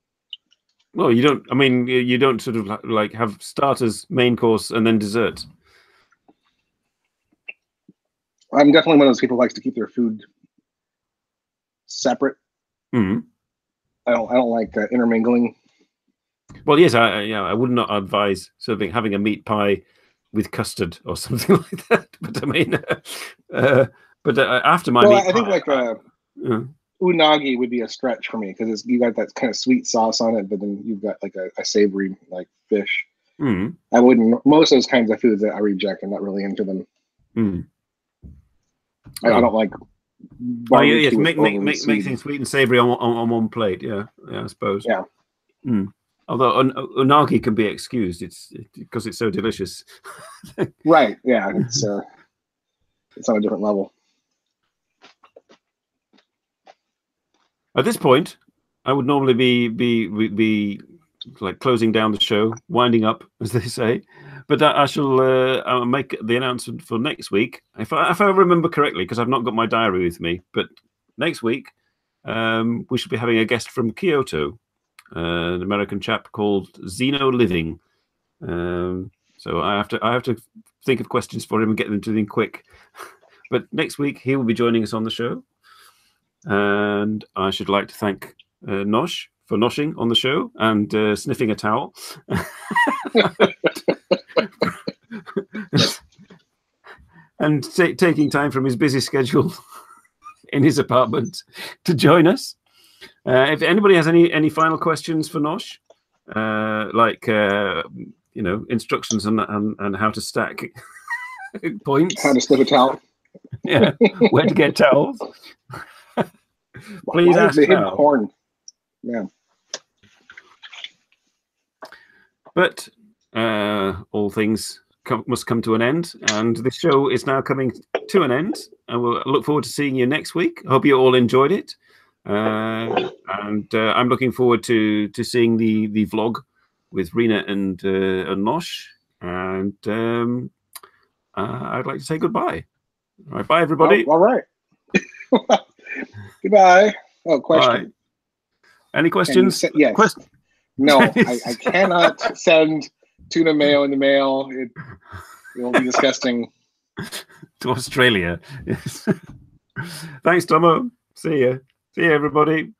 Well, you don't. I mean, you don't sort of like have starters, main course, and then dessert. I'm definitely one of those people who likes to keep their food separate. Mm-hmm. I don't like intermingling. Well, yes, I would not advise sort of having a meat pie with custard or something like that. But I mean, after my meat I think pie, like unagi would be a stretch for me because you got that kind of sweet sauce on it, but then you've got like a savory like fish. Mm. I wouldn't. Most of those kinds of foods that I reject, I'm not really into them. Mm. I don't like. Oh, yes, mixing sweet and savory on one plate. Yeah, I suppose. Yeah. Mm. Although unagi can be excused, it's because it's so delicious. Right. Yeah. It's on a different level. At this point, I would normally be like closing down the show, winding up, as they say. But I shall I'll make the announcement for next week, if I remember correctly, because I've not got my diary with me. But next week, we should be having a guest from Kyoto, an American chap called Zeno Living. So I have to think of questions for him and get them to them quick. But next week he will be joining us on the show, and I should like to thank Nosh for noshing on the show and sniffing a towel. And taking time from his busy schedule in his apartment to join us. If anybody has any final questions for Nosh, like instructions on how to stack points, How to sniff a towel, yeah, where to get towels, please ask now. Corn. Yeah. But all things must come to an end, and this show is now coming to an end. And we'll look forward to seeing you next week. I hope you all enjoyed it, and I'm looking forward to seeing the vlog with Rena and Nosh. And I'd like to say goodbye. All right, bye everybody. All right. Goodbye. Oh, question. Bye. Any questions? Yes. No, I cannot send tuna mayo in the mail. It will be disgusting. To Australia. Yes. Thanks, Tomo. See you. See you, everybody.